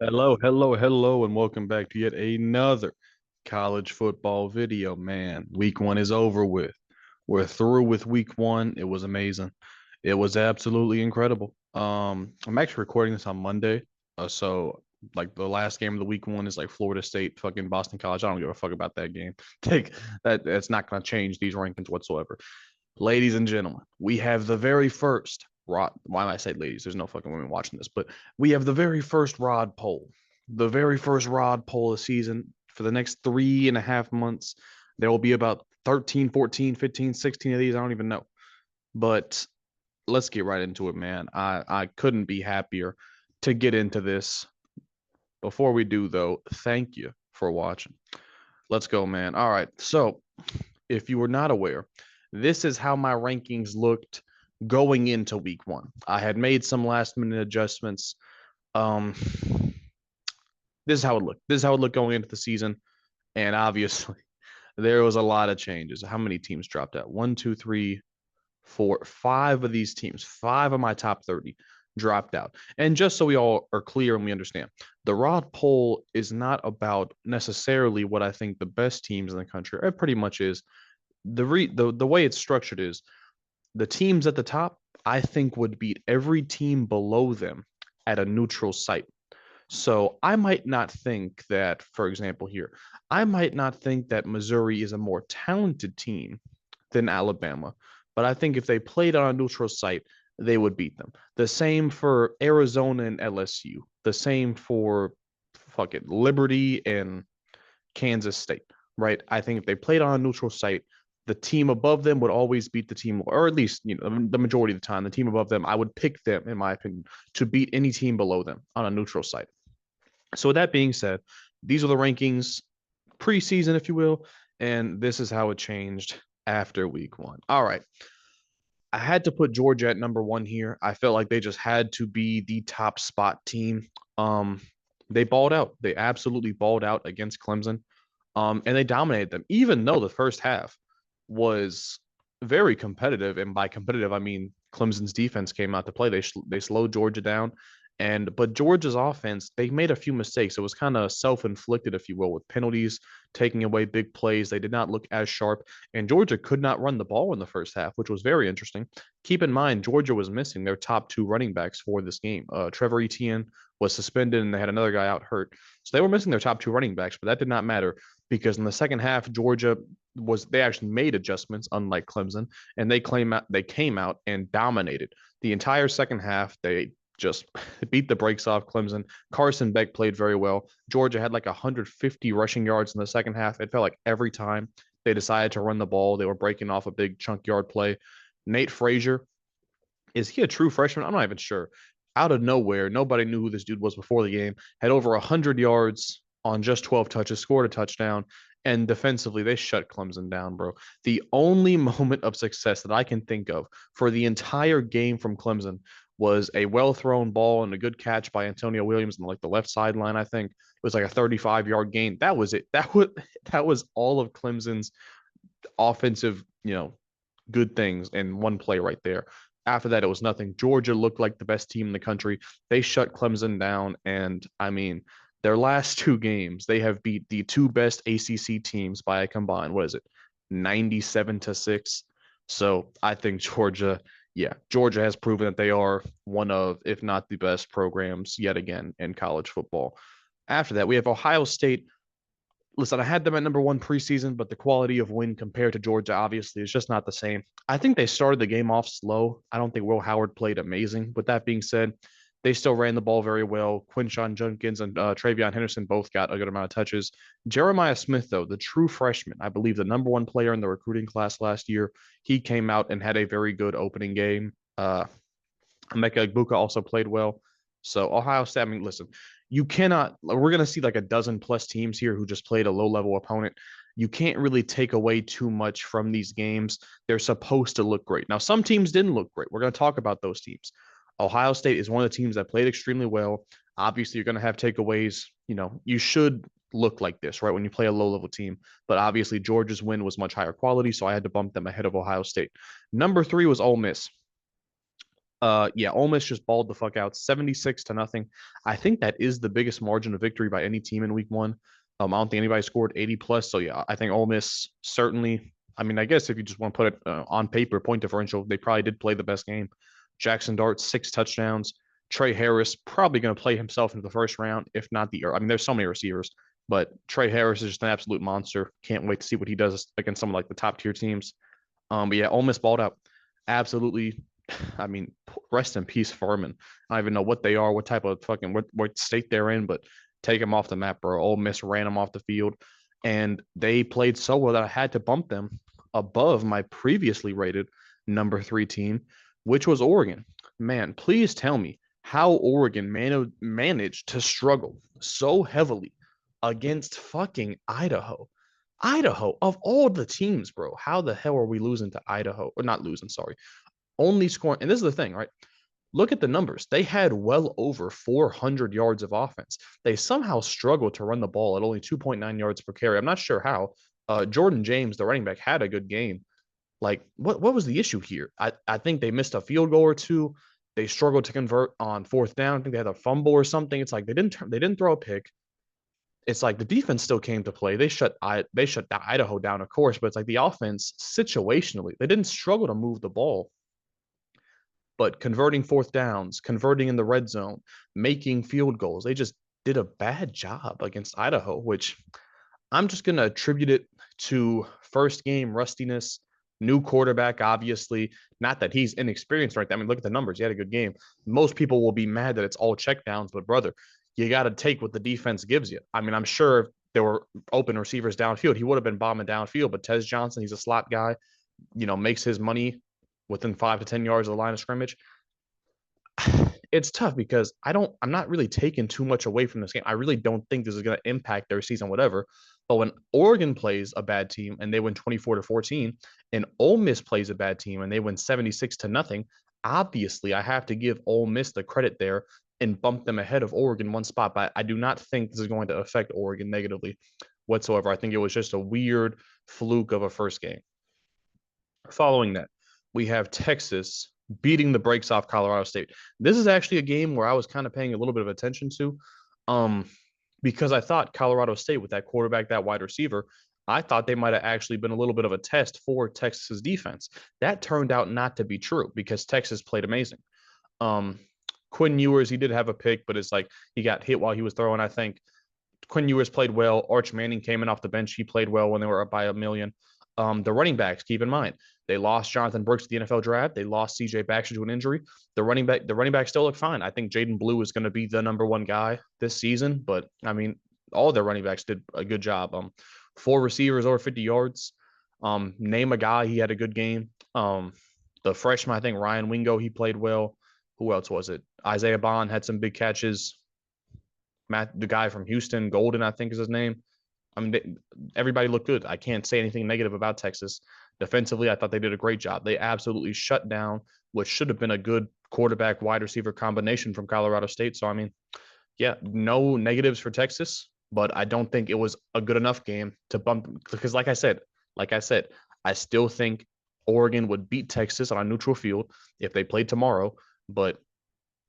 Hello, hello, hello, and welcome back to yet another college football video. Man, week one is over with. We're through with week one. It was amazing. It was absolutely incredible. I'm actually recording this on Monday. So like the last game of the week one is like Florida State, fucking Boston College. I don't give a fuck about that game. Take that. That's not going to change these rankings whatsoever. Ladies and gentlemen, we have the very first Rod. Why am I say ladies? There's no fucking women watching this, but we have the very first Rod poll. The very first Rod poll of the season for the next 3.5 months. There will be about 13, 14, 15, 16 of these. I don't even know. But let's get right into it, man. I couldn't be happier to get into this. Before we do, though, thank you for watching. Let's go, man. All right. So, if you were not aware, this is how my rankings looked going into week one. I had made some last minute adjustments. Um, this is how it looked. This is how it looked going into the season. And obviously, there was a lot of changes. How many teams dropped out? One, two, three, four, five of these teams, five of my top 30 dropped out. And just so we all are clear and we understand, the Rod poll is not about necessarily what I think the best teams in the country are. It pretty much is. The way it's structured is the teams at the top, I think, would beat every team below them at a neutral site. So I might not think that, for example, here, I might not think that Missouri is a more talented team than Alabama, but I think if they played on a neutral site, they would beat them. The same for Arizona and LSU. The same for fucking Liberty and Kansas State, right? I think if they played on a neutral site, the team above them would always beat the team, or at least the majority of the time, the team above them. I would pick them, in my opinion, to beat any team below them on a neutral site. So with that being said, these are the rankings preseason, if you will, and this is how it changed after week one. All right. I had to put Georgia at number one here. I felt like they just had to be the top spot team. Um, they balled out. They absolutely balled out against Clemson. And they dominated them, even though the first half was very competitive. And by competitive, I mean Clemson's defense came out to play. They slowed Georgia down, and but Georgia's offense, they made a few mistakes. It was kind of self-inflicted, if you will, with penalties, taking away big plays. They did not look as sharp, and Georgia could not run the ball in the first half, which was very interesting. Keep in mind, Georgia was missing their top two running backs for this game. Trevor Etienne was suspended, and they had another guy out hurt. So they were missing their top two running backs, but that did not matter because in the second half, Georgia was they actually made adjustments, unlike Clemson, and they came out and dominated the entire second half. They just beat the brakes off Clemson. Carson Beck played very well. Georgia had like 150 rushing yards in the second half. It felt like every time they decided to run the ball, they were breaking off a big chunk yard play. Nate Frazier, is he a true freshman? I'm not even sure. Out of nowhere, nobody knew who this dude was before the game. Had over 100 yards on just 12 touches, scored a touchdown, and defensively they shut Clemson down, bro. The only moment of success that I can think of for the entire game from Clemson was a well thrown ball and a good catch by Antonio Williams on like the left sideline. I think it was like a 35-yard gain. That was it. That was all of Clemson's offensive, good things in one play right there. After that, it was nothing. Georgia looked like the best team in the country. They shut Clemson down. And I mean, their last two games, they have beat the two best ACC teams by a combined, what is it, 97-6. So I think Georgia has proven that they are one of, if not the best programs yet again in college football. After that, we have Ohio State. Listen, I had them at number one preseason, but the quality of win compared to Georgia obviously is just not the same. I think they started the game off slow. I don't think Will Howard played amazing. With that being said, they still ran the ball very well. Quinshon Judkins and Travion Henderson both got a good amount of touches. Jeremiah Smith, though, the true freshman, I believe the number one player in the recruiting class last year, he came out and had a very good opening game. Emeka Egbuka also played well. So Ohio State, I mean, listen, you cannot. We're going to see like a dozen plus teams here who just played a low level opponent. You can't really take away too much from these games. They're supposed to look great. Now, some teams didn't look great. We're going to talk about those teams. Ohio State is one of the teams that played extremely well. Obviously, you're going to have takeaways. You should look like this, right? When you play a low level team. But obviously, Georgia's win was much higher quality. So I had to bump them ahead of Ohio State. Number three was Ole Miss. Yeah, Ole Miss just balled the fuck out, 76-0. I think that is the biggest margin of victory by any team in week one. I don't think anybody scored 80 plus. So yeah, I think Ole Miss certainly. I mean, I guess if you just want to put it on paper, point differential, they probably did play the best game. Jackson Dart, 6 touchdowns. Trey Harris probably going to play himself into the first round, if not the. I mean, there's so many receivers, but Trey Harris is just an absolute monster. Can't wait to see what he does against some of like the top tier teams. But yeah, Ole Miss balled out. Absolutely. I mean, rest in peace, Furman. I don't even know what they are, what type of fucking what state they're in, but take them off the map, bro. Ole Miss ran them off the field, and they played so well that I had to bump them above my previously rated number 3 team, which was Oregon. Man, please tell me how Oregon managed to struggle so heavily against fucking Idaho. Idaho, of all the teams, bro, how the hell are we losing to Idaho? Or not losing, sorry. Only scoring. And this is the thing, right? Look at the numbers. They had well over 400 yards of offense. They somehow struggled to run the ball at only 2.9 yards per carry. I'm not sure how. Jordan James, the running back, had a good game. Like, what was the issue here? I think they missed a field goal or two. They struggled to convert on fourth down. I think they had a fumble or something. It's like they didn't throw a pick. It's like the defense still came to play. They shut Idaho down, of course, but it's like the offense situationally, they didn't struggle to move the ball, but converting fourth downs, converting in the red zone, making field goals, they just did a bad job against Idaho, which I'm just going to attribute it to first game rustiness, new quarterback, obviously. Not that he's inexperienced, right? I mean, look at the numbers. He had a good game. Most people will be mad that it's all checkdowns, but brother, you got to take what the defense gives you. I mean, I'm sure if there were open receivers downfield, he would have been bombing downfield, but Tez Johnson, he's a slot guy, makes his money within 5 to 10 yards of the line of scrimmage. It's tough because I'm not really taking too much away from this game. I really don't think this is going to impact their season, whatever. But when Oregon plays a bad team and they win 24-14, and Ole Miss plays a bad team and they win 76-0, obviously I have to give Ole Miss the credit there and bump them ahead of Oregon one spot. But I do not think this is going to affect Oregon negatively whatsoever. I think it was just a weird fluke of a first game. Following that, we have Texas beating the brakes off Colorado State. This is actually a game where I was kind of paying a little bit of attention to, um, because I thought Colorado State with that quarterback, that wide receiver, I thought they might have actually been a little bit of a test for Texas's defense. That turned out not to be true because Texas played amazing. Um, Quinn Ewers, he did have a pick, but it's like he got hit while he was throwing, I think. Quinn Ewers played well. Arch Manning came in off the bench. He played well when they were up by a million. The running backs, keep in mind, they lost Jonathan Brooks to the NFL draft. They lost C.J. Baxter to an injury. The running back still look fine. I think Jaden Blue is going to be the number one guy this season. But I mean, all their running backs did a good job. 4 receivers over 50 yards. Name a guy, he had a good game. The freshman, I think Ryan Wingo, he played well. Who else was it? Isaiah Bond had some big catches. The guy from Houston, Golden, I think is his name. I mean, everybody looked good. I can't say anything negative about Texas. Defensively, I thought they did a great job. They absolutely shut down what should have been a good quarterback wide receiver combination from Colorado State. So, I mean, yeah, no negatives for Texas, but I don't think it was a good enough game to bump because, like I said, I still think Oregon would beat Texas on a neutral field if they played tomorrow, but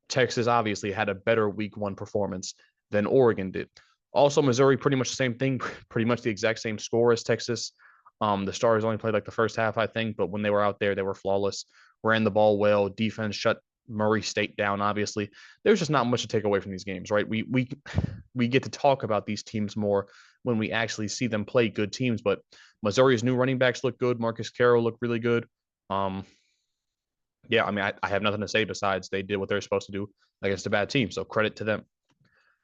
Texas obviously had a better week one performance than Oregon did. Also, Missouri, pretty much the same thing, pretty much the exact same score as Texas. The Stars only played like the first half, I think, but when they were out there, they were flawless, ran the ball well, defense shut Murray State down, obviously. There's just not much to take away from these games, right? We get to talk about these teams more when we actually see them play good teams, but Missouri's new running backs look good. Marcus Carroll looked really good. Yeah, I mean, I have nothing to say besides they did what they're supposed to do against a bad team. So credit to them.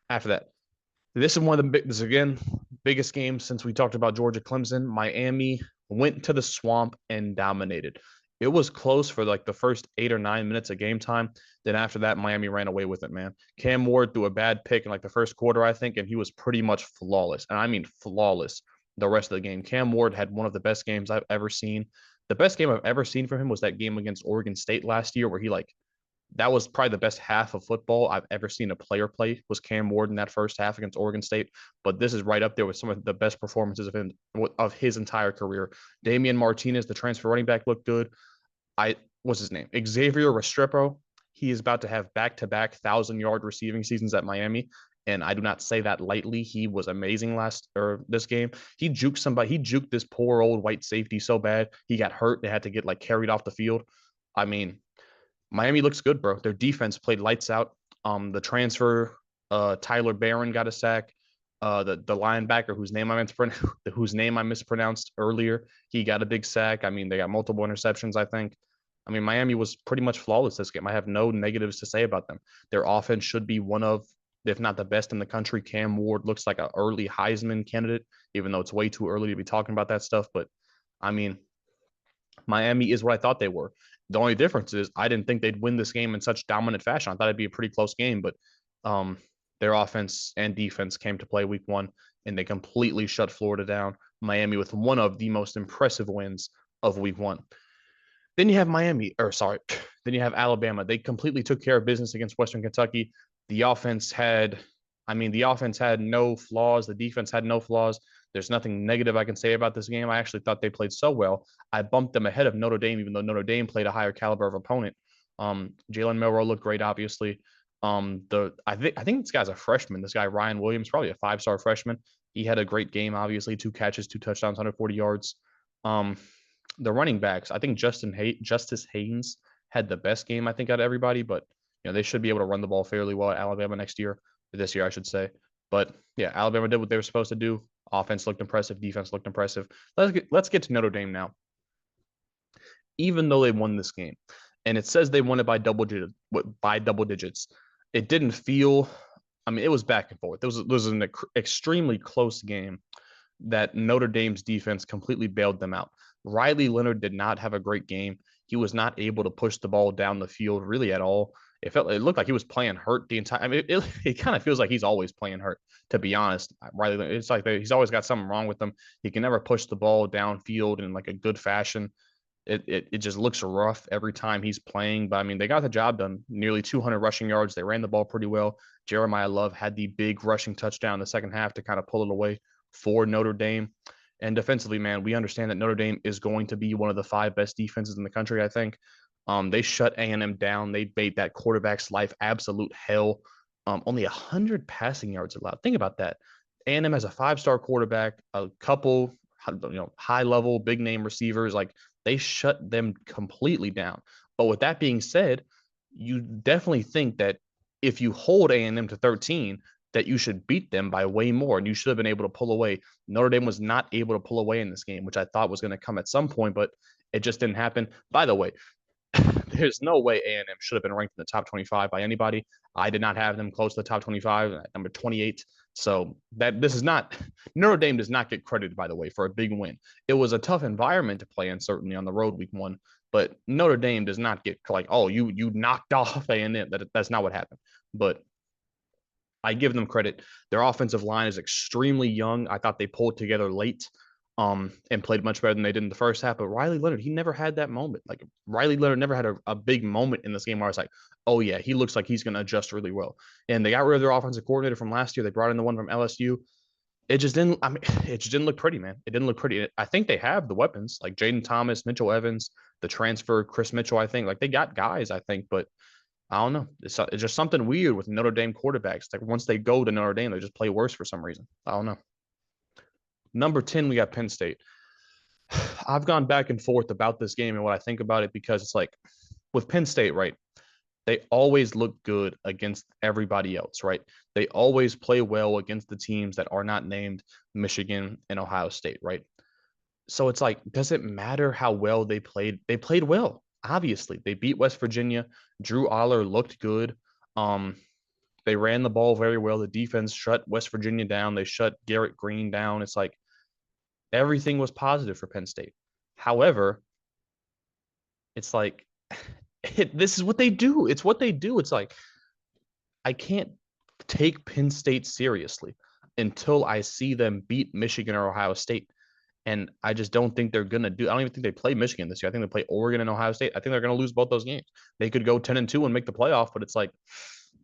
After that, this is one of the biggest games since we talked about Georgia Clemson. Miami went to the swamp and dominated. It was close for like the first 8 or 9 minutes of game time. Then after that, Miami ran away with it, man. Cam Ward threw a bad pick in like the first quarter, I think, and he was pretty much flawless. And I mean flawless the rest of the game. Cam Ward had one of the best games I've ever seen. The best game I've ever seen from him was that game against Oregon State last year where he like that was probably the best half of football I've ever seen a player play was Cam Ward in that first half against Oregon State. But this is right up there with some of the best performances of his entire career. Damian Martinez, the transfer running back, looked good. What's his name? Xavier Restrepo. he is about to have back-to-back 1,000-yard receiving seasons at Miami. And I do not say that lightly. He was amazing this game. He juked somebody. He juked this poor old white safety so bad he got hurt. They had to get like carried off the field. I mean, Miami looks good, bro. Their defense played lights out. The transfer, Tyler Barron got a sack. The linebacker whose name I mispronounced earlier, he got a big sack. I mean, they got multiple interceptions, I think. I mean, Miami was pretty much flawless this game. I have no negatives to say about them. Their offense should be one of, if not the best in the country. Cam Ward looks like an early Heisman candidate, even though it's way too early to be talking about that stuff. But I mean, Miami is what I thought they were. The only difference is I didn't think they'd win this game in such dominant fashion. I thought it'd be a pretty close game, but um, their offense and defense came to play week one, and they completely shut Florida down. Miami with one of the most impressive wins of week one. Then you have then you have Alabama. They completely took care of business against Western Kentucky. The offense had, the offense had no flaws. The defense had no flaws. There's nothing negative I can say about this game. I actually thought they played so well. I bumped them ahead of Notre Dame, even though Notre Dame played a higher caliber of opponent. Jalen Milroe looked great, obviously. I think this guy's a freshman. This guy Ryan Williams, probably a 5-star freshman. He had a great game, obviously, 2 catches, 2 touchdowns, 140 yards. The running backs, I think Justice Haynes had the best game, I think, out of everybody, but they should be able to run the ball fairly well at Alabama this year, I should say. But yeah, Alabama did what they were supposed to do. Offense looked impressive, defense looked impressive. Let's get to Notre Dame now. Even though they won this game, and it says they won it by double digits, it didn't feel. It was back and forth. It was an extremely close game that Notre Dame's defense completely bailed them out. Riley Leonard did not have a great game. He was not able to push the ball down the field really at all. It looked like he was playing hurt the entire. It kind of feels like he's always playing hurt. To be honest, Riley, it's like he's always got something wrong with him. He can never push the ball downfield in like a good fashion. It just looks rough every time he's playing. But they got the job done. Nearly 200 rushing yards. They ran the ball pretty well. Jeremiah Love had the big rushing touchdown in the second half to kind of pull it away for Notre Dame. And defensively, man, we understand that Notre Dame is going to be one of the 5 best defenses in the country, I think. They shut A&M down. They made that quarterback's life absolute hell. Only 100 passing yards allowed. Think about that. A&M has a 5-star quarterback, a couple, high-level, big-name receivers. Like, they shut them completely down. But with that being said, you definitely think that if you hold A&M to 13, that you should beat them by way more, and you should have been able to pull away. Notre Dame was not able to pull away in this game, which I thought was going to come at some point, but it just didn't happen. By the way, there's no way A&M should have been ranked in the top 25 by anybody. I did not have them close to the top 25, number 28. So Notre Dame does not get credited, by the way, for a big win. It was a tough environment to play in, certainly on the road week one, but Notre Dame does not get like, oh, you knocked off A&M. That's not what happened. But I give them credit. Their offensive line is extremely young. I thought they pulled together late and played much better than they did in the first half. But Riley Leonard, he never had that moment. Like, Riley Leonard never had a big moment in this game where I was like, oh, yeah, he looks like he's going to adjust really well. And they got rid of their offensive coordinator from last year. They brought in the one from LSU. It just didn't look pretty, man. It didn't look pretty. I think they have the weapons, like Jaden Thomas, Mitchell Evans, the transfer, Chris Mitchell, I think. Like, they got guys, I think, but I don't know. It's just something weird with Notre Dame quarterbacks. Like, once they go to Notre Dame, they just play worse for some reason. I don't know. Number 10, we got Penn State. I've gone back and forth about this game and what I think about it, because it's like with Penn State, right? They always look good against everybody else, right? They always play well against the teams that are not named Michigan and Ohio State, right? So it's like, does it matter how well they played? They played well. Obviously, they beat West Virginia. Drew Aller looked good. They ran the ball very well. The defense shut West Virginia down. They shut Garrett Green down. It's like everything was positive for Penn State. However, it's like this is what they do. It's what they do. It's like I can't take Penn State seriously until I see them beat Michigan or Ohio State. And I just don't think they're going to do. I don't even think they play Michigan this year. I think they play Oregon and Ohio State. I think they're going to lose both those games. They could go 10-2 and make the playoff, but it's like,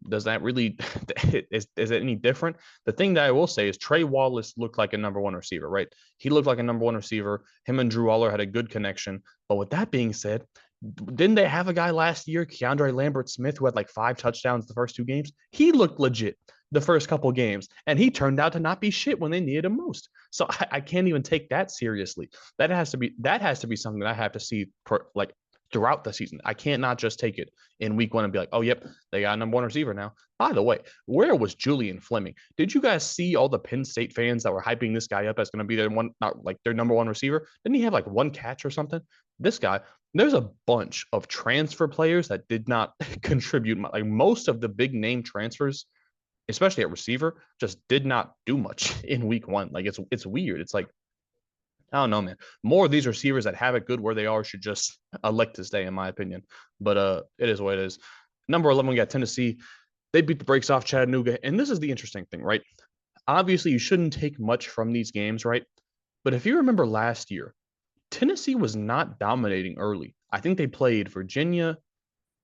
does that really is it any different? The thing that I will say is Trey Wallace looked like a number 1 receiver, right? He looked like a number 1 receiver. Him and Drew Aller had a good connection. But with that being said, Didn't they have a guy last year, Keandre Lambert-Smith, who had like 5 touchdowns the first 2 games? He looked legit the first couple games, and he turned out to not be shit when they needed him most. So I can't even take that seriously. That has to be something that I have to see like throughout the season. I can't not just take it in week one and be like, oh, yep, they got a number one receiver now. By the way, where was Julian Fleming? Did you guys see all the Penn State fans that were hyping this guy up as going to be their one, not like their number one receiver? Didn't he have like one catch or something? This guy, there's a bunch of transfer players that did not contribute. Like most of the big name transfers, especially at receiver, just did not do much in week one. Like it's weird. It's like, I don't know, man. More of these receivers that have it good where they are should just elect to stay, in my opinion. But it is what it is. Number 11, we got Tennessee. They beat the brakes off Chattanooga. And this is the interesting thing, right? Obviously, you shouldn't take much from these games, right? But if you remember last year, Tennessee was not dominating early. I think they played Virginia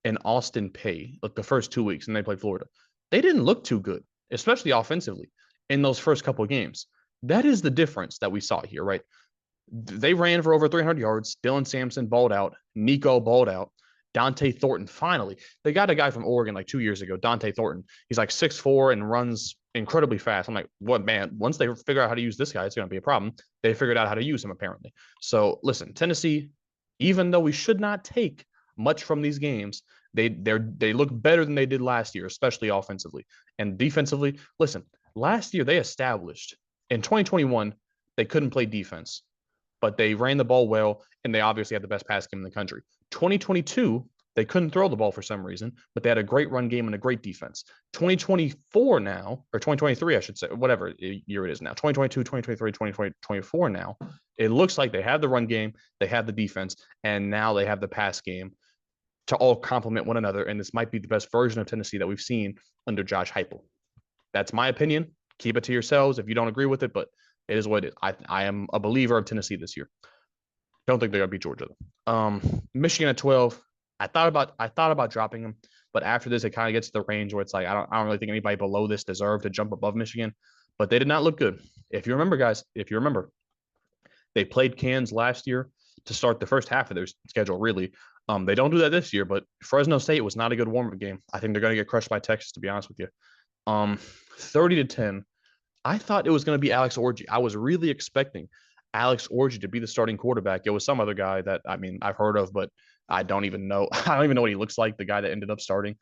and Austin Peay like the first 2 weeks, and they played Florida. They didn't look too good, especially offensively, in those first couple of games. That is the difference that we saw here, right? They ran for over 300 yards. Dylan Sampson balled out. Nico balled out. Dante Thornton finally. They got a guy from Oregon like 2 years ago, Dante Thornton. He's like 6'4" and runs incredibly fast. I'm like, what, man? Once they figure out how to use this guy, it's going to be a problem. They figured out how to use him, apparently. So listen, Tennessee, even though we should not take much from these games, they look better than they did last year, especially offensively. And defensively, listen, last year they established in 2021 they couldn't play defense, but they ran the ball well, and they obviously had the best pass game in the country. 2022, they couldn't throw the ball for some reason, but they had a great run game and a great defense. 2024 now, or 2023, I should say, whatever year it is now, 2022, 2023, 2024 now, it looks like they have the run game, they have the defense, and now they have the pass game to all complement one another. And this might be the best version of Tennessee that we've seen under Josh Heupel. That's my opinion. Keep it to yourselves if you don't agree with it, but it is what it is. I am a believer of Tennessee this year. Don't think they're gonna beat Georgia. Michigan at 12. I thought about dropping them, but after this, it kind of gets to the range where it's like I don't really think anybody below this deserved to jump above Michigan. But they did not look good. If you remember, guys, they played Kansas last year to start the first half of their schedule. Really, they don't do that this year. But Fresno State was not a good warm-up game. I think they're gonna get crushed by Texas, to be honest with you. 30-10. I thought it was going to be Alex Orji. I was really expecting Alex Orji to be the starting quarterback. It was some other guy that I've heard of, but I don't even know. I don't even know what he looks like. The guy that ended up starting.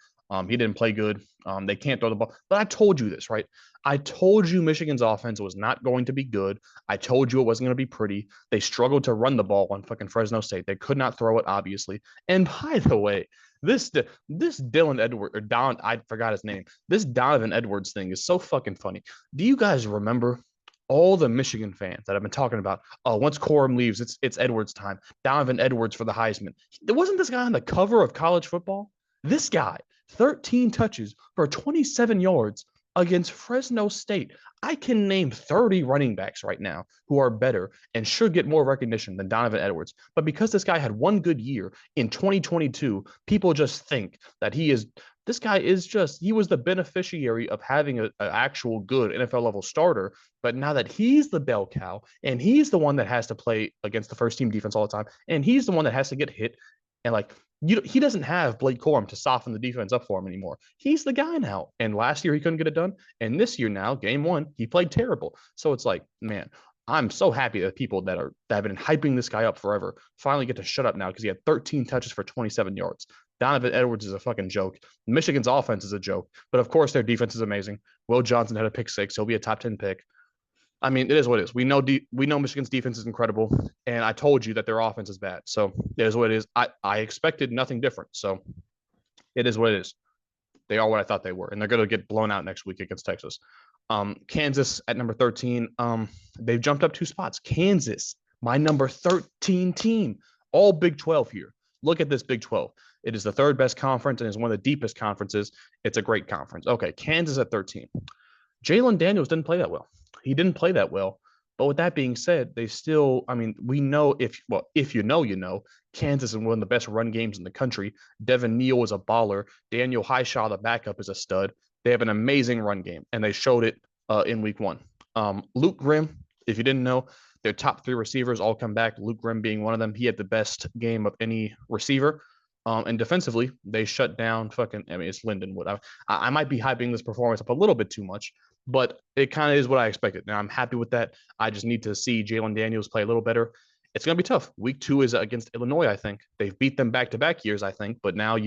He didn't play good. They can't throw the ball. But I told you this, right? I told you Michigan's offense was not going to be good. I told you it wasn't going to be pretty. They struggled to run the ball on fucking Fresno State. They could not throw it, obviously. And by the way, this Dylan Edwards or Don, I forgot his name. This Donovan Edwards thing is so fucking funny. Do you guys remember all the Michigan fans that have been talking about, oh, once Corum leaves, it's Edwards time. Donovan Edwards for the Heisman. Wasn't this guy on the cover of college football? This guy, 13 touches for 27 yards against Fresno State. I can name 30 running backs right now who are better and should get more recognition than Donovan Edwards. But because this guy had one good year in 2022, people just think that he was the beneficiary of having an actual good NFL level starter. But now that he's the bell cow and he's the one that has to play against the first team defense all the time, and he's the one that has to get hit and like, he doesn't have Blake Corum to soften the defense up for him anymore. He's the guy now. And last year he couldn't get it done. And this year now, game one, he played terrible. So it's like, man, I'm so happy that people that have been hyping this guy up forever finally get to shut up now because he had 13 touches for 27 yards. Donovan Edwards is a fucking joke. Michigan's offense is a joke. But of course, their defense is amazing. Will Johnson had a pick six. He'll be a top 10 pick. I mean, it is what it is. We know Michigan's defense is incredible, and I told you that their offense is bad. So it is what it is. I expected nothing different. So it is what it is. They are what I thought they were, and they're going to get blown out next week against Texas. Kansas at number 13. They've jumped up 2 spots. Kansas, my number 13 team, all Big 12 here. Look at this Big 12. It is the third best conference and is one of the deepest conferences. It's a great conference. Okay, Kansas at 13. Jalen Daniels didn't play that well. He didn't play that well. But with that being said, they still, we know if you know, Kansas is one of the best run games in the country. Devin Neal is a baller. Daniel Highshaw, the backup, is a stud. They have an amazing run game, and they showed it in week one. Luke Grimm, if you didn't know, Their top three receivers all come back. Luke Grimm being one of them. He had the best game of any receiver. And defensively, they shut down fucking. I mean, it's Lindenwood. I might be hyping this performance up a little bit too much, but it kind of is what I expected. Now I'm happy with that. I just need to see Jalen Daniels play a little better. It's going to be tough. Week 2 is against Illinois, I think. They've beat them back-to-back years, I think, but now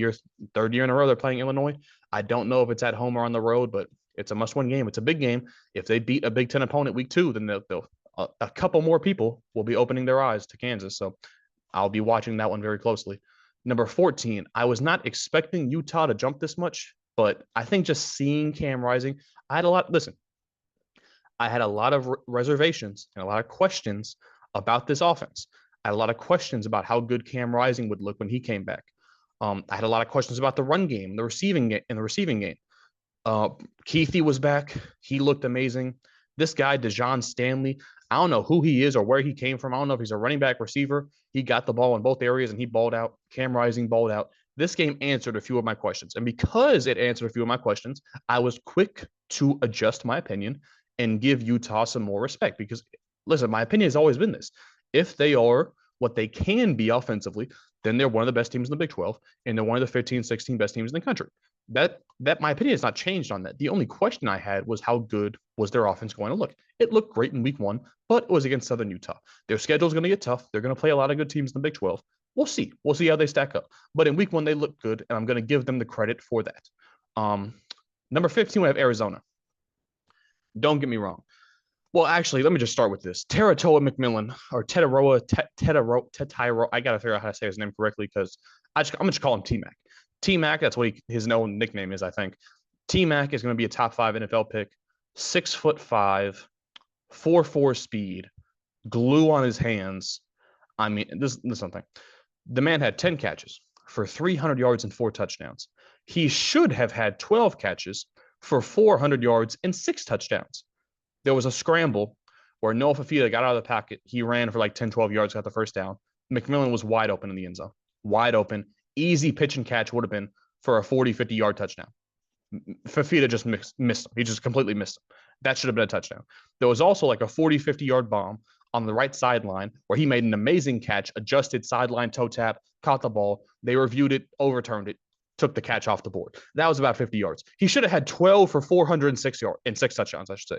third year in a row they're playing Illinois. I don't know if it's at home or on the road, but it's a must-win game. It's a big game. If they beat a Big Ten opponent week 2, then they'll a couple more people will be opening their eyes to Kansas. So I'll be watching that one very closely. Number 14, I was not expecting Utah to jump this much, but I think just seeing Cam Rising, I had a lot of reservations and a lot of questions about this offense. I had a lot of questions about how good Cam Rising would look when he came back. I had a lot of questions about the run game, the receiving game. Keithy was back. He looked amazing. This guy, Dejon Stanley, I don't know who he is or where he came from. I don't know if he's a running back receiver. He got the ball in both areas and he balled out. Cam Rising balled out. This game answered a few of my questions. And because it answered a few of my questions, I was quick to adjust my opinion and give Utah some more respect. Because, listen, my opinion has always been this. If they are what they can be offensively, then they're one of the best teams in the Big 12, and they're one of the 15, 16 best teams in the country. That my opinion has not changed on that. The only question I had was how good was their offense going to look? It looked great in week 1, but it was against Southern Utah. Their schedule is going to get tough. They're going to play a lot of good teams in the Big 12. We'll see. We'll see how they stack up. But in week 1, they look good, and I'm going to give them the credit for that. Number 15, we have Arizona. Don't get me wrong. Well, actually, let me just start with this. Teratoa McMillan, or Tetairoa. I got to figure out how to say his name correctly because I'm going to call him T-Mac. T-Mac, that's what his known nickname is, I think. T-Mac is going to be a top 5 NFL pick. 6'5", 4.4 speed, glue on his hands. I mean, this is something. The man had 10 catches for 300 yards and 4 touchdowns. He should have had 12 catches for 400 yards and 6 touchdowns. There was a scramble where Noah Fafita got out of the pocket. He ran for like 10, 12 yards, got the first down. McMillan was wide open in the end zone. Wide open. Easy pitch and catch would have been for a 40, 50-yard touchdown. Fafita just missed him. He just completely missed him. That should have been a touchdown. There was also like a 40, 50-yard bomb on the right sideline where he made an amazing catch, adjusted sideline toe tap, caught the ball. They reviewed it, overturned it, took the catch off the board. That was about 50 yards. He should have had 12 for 406 yards and 6 touchdowns, I should say.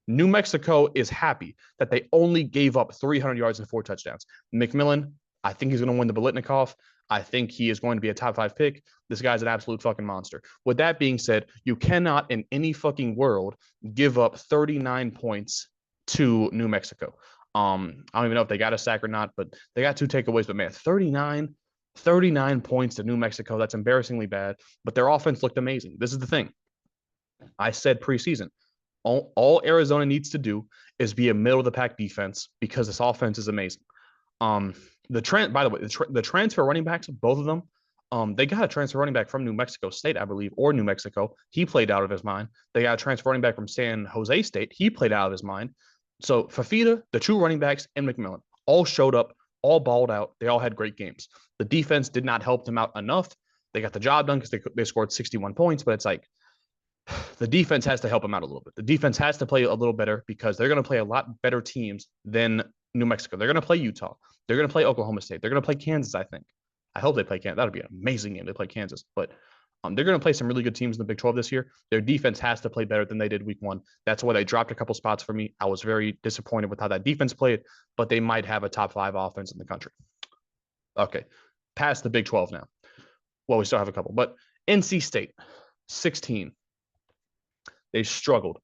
New Mexico is happy that they only gave up 300 yards and 4 touchdowns. McMillan, I think he's going to win the Biletnikoff. I think he is going to be a top 5 pick. This guy's an absolute fucking monster. With that being said, you cannot in any fucking world give up 39 points to New Mexico. I don't even know if they got a sack or not, but they got 2 takeaways. But man, 39 points to New Mexico. That's embarrassingly bad. But their offense looked amazing. This is the thing. I said preseason. All Arizona needs to do is be a middle of the pack defense because this offense is amazing. By the way, the transfer running backs, both of them, they got a transfer running back from New Mexico State, I believe, or New Mexico. He played out of his mind. They got a transfer running back from San Jose State. He played out of his mind. So Fafita, the 2 running backs, and McMillan all showed up, all balled out. They all had great games. The defense did not help them out enough. They got the job done because they scored 61 points, but it's like, the defense has to help them out a little bit. The defense has to play a little better because they're going to play a lot better teams than New Mexico. They're going to play Utah. They're going to play Oklahoma State. They're going to play Kansas, I think. I hope they play Kansas. That would be an amazing game. They play Kansas. But they're going to play some really good teams in the Big 12 this year. Their defense has to play better than they did week 1. That's why they dropped a couple spots for me. I was very disappointed with how that defense played, but they might have a top 5 offense in the country. Okay, past the Big 12 now. Well, we still have a couple. But NC State, 16. They struggled.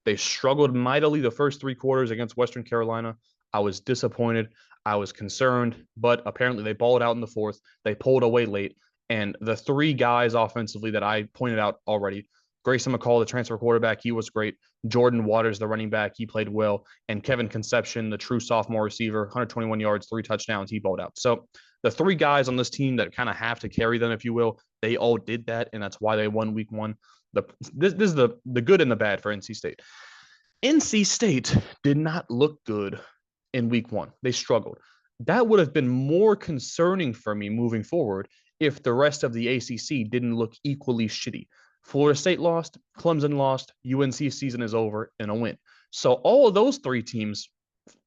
They struggled mightily the first 3 quarters against Western Carolina. I was disappointed. I was concerned, but apparently they balled out in the 4th. They pulled away late. And the 3 guys offensively that I pointed out already, Grayson McCall, the transfer quarterback, he was great. Jordan Waters, the running back, he played well. And Kevin Conception, the true sophomore receiver, 121 yards, 3 touchdowns, he balled out. So the 3 guys on this team that kind of have to carry them, if you will, they all did that, and that's why they won week 1. This is the good and the bad for NC State. NC State did not look good in week 1. They struggled. That would have been more concerning for me moving forward if the rest of the ACC didn't look equally shitty. Florida State lost, Clemson lost, UNC season is over, and a win. So all of those 3 teams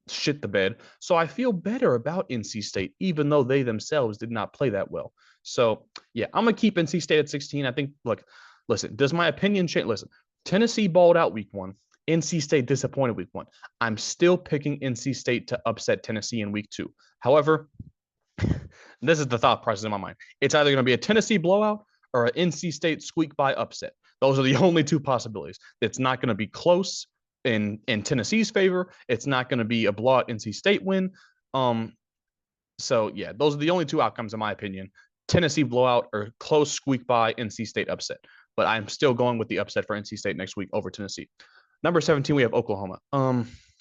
shit the bed. So I feel better about NC State, even though they themselves did not play that well. So yeah, I'm gonna keep NC State at 16. I think, look, listen, does my opinion change? Listen, Tennessee balled out week one. NC State disappointed week one. I'm still picking NC State to upset Tennessee in week two. However, this is the thought process in my mind. It's either going to be a Tennessee blowout or an NC State squeak by upset. Those are the only two possibilities. It's not going to be close in Tennessee's favor. It's not going to be a blowout NC State win. So yeah, those are the only two outcomes in my opinion. Tennessee blowout or close squeak by NC State upset. But I'm still going with the upset for NC State next week over Tennessee. Number 17, we have Oklahoma.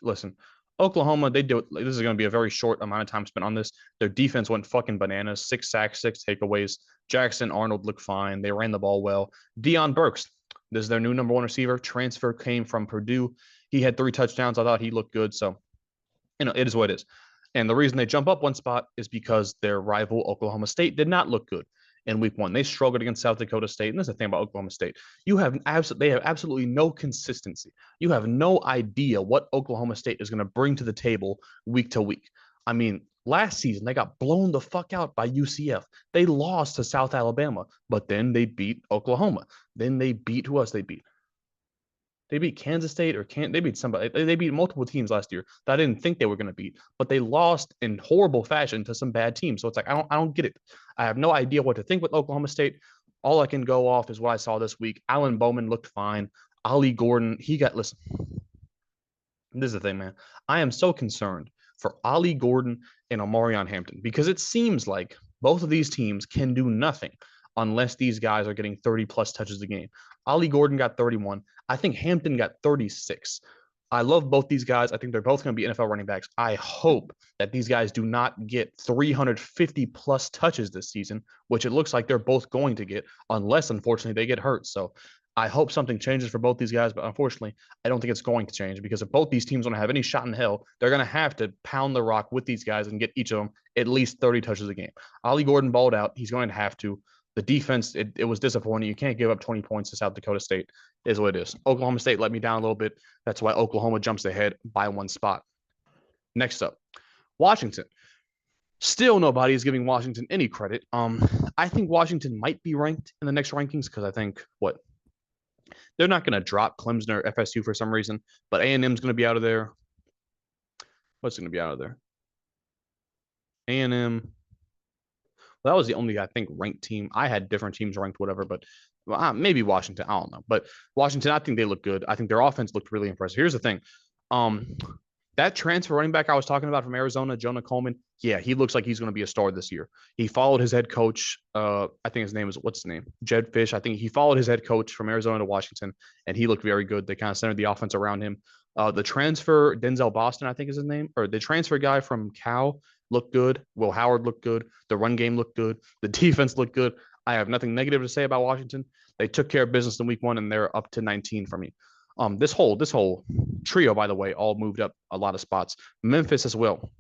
Listen, Oklahoma, they do it. This is going to be a very short amount of time spent on this. Their defense went fucking bananas. 6 sacks, 6 takeaways. Jackson Arnold looked fine. They ran the ball well. Deion Burks, this is their new number one receiver. Transfer came from Purdue. He had 3 touchdowns. I thought he looked good. So, it is what it is. And the reason they jump up one spot is because their rival Oklahoma State did not look good in week one. They struggled against South Dakota State. And this is the thing about Oklahoma State. They have absolutely no consistency. You have no idea what Oklahoma State is going to bring to the table week to week. I mean, last season they got blown the fuck out by UCF. They lost to South Alabama, but then they beat Oklahoma. Then they beat who else they beat? They beat Kansas State they beat somebody. They beat multiple teams last year that I didn't think they were going to beat, but they lost in horrible fashion to some bad teams. So it's like I don't get it. I have no idea what to think with Oklahoma State. All I can go off is what I saw this week. Alan Bowman looked fine. Ollie Gordon, listen. This is the thing, man. I am so concerned for Ollie Gordon and Omarion Hampton because it seems like both of these teams can do nothing unless these guys are getting 30 plus touches a game. Ollie Gordon got 31. I think Hampton got 36. I love both these guys. I think they're both going to be NFL running backs. I hope that these guys do not get 350 plus touches this season, which it looks like they're both going to get, unless, unfortunately, they get hurt. So I hope something changes for both these guys, but unfortunately, I don't think it's going to change because if both these teams want to have any shot in hell, they're going to have to pound the rock with these guys and get each of them at least 30 touches a game. Ollie Gordon balled out. He's going to have to. The defense, it was disappointing. You can't give up 20 points to South Dakota State, is what it is. Oklahoma State let me down a little bit. That's why Oklahoma jumps ahead by 1 spot. Next up, Washington. Still, nobody is giving Washington any credit. I think Washington might be ranked in the next rankings because I think they're not going to drop Clemson or FSU for some reason, but A&M is going to be out of there. What's going to be out of there? A&M. Well, that was the only, I think, ranked team. I had different teams ranked, whatever, but maybe Washington. I don't know. But Washington, I think they look good. I think their offense looked really impressive. Here's the thing. That transfer running back I was talking about from Arizona, Jonah Coleman, yeah, he looks like he's going to be a star this year. He followed his head coach. I think his name is, what's his name? Jed Fish. I think he followed his head coach from Arizona to Washington, and he looked very good. They kind of centered the offense around him. The transfer, Denzel Boston, I think is his name, or the transfer guy from Cal looked good. Will Howard looked good. The run game looked good. The defense looked good. I have nothing negative to say about Washington. They took care of business in week one, and they're up to 19 for me. This whole trio, by the way, all moved up a lot of spots. Memphis as well.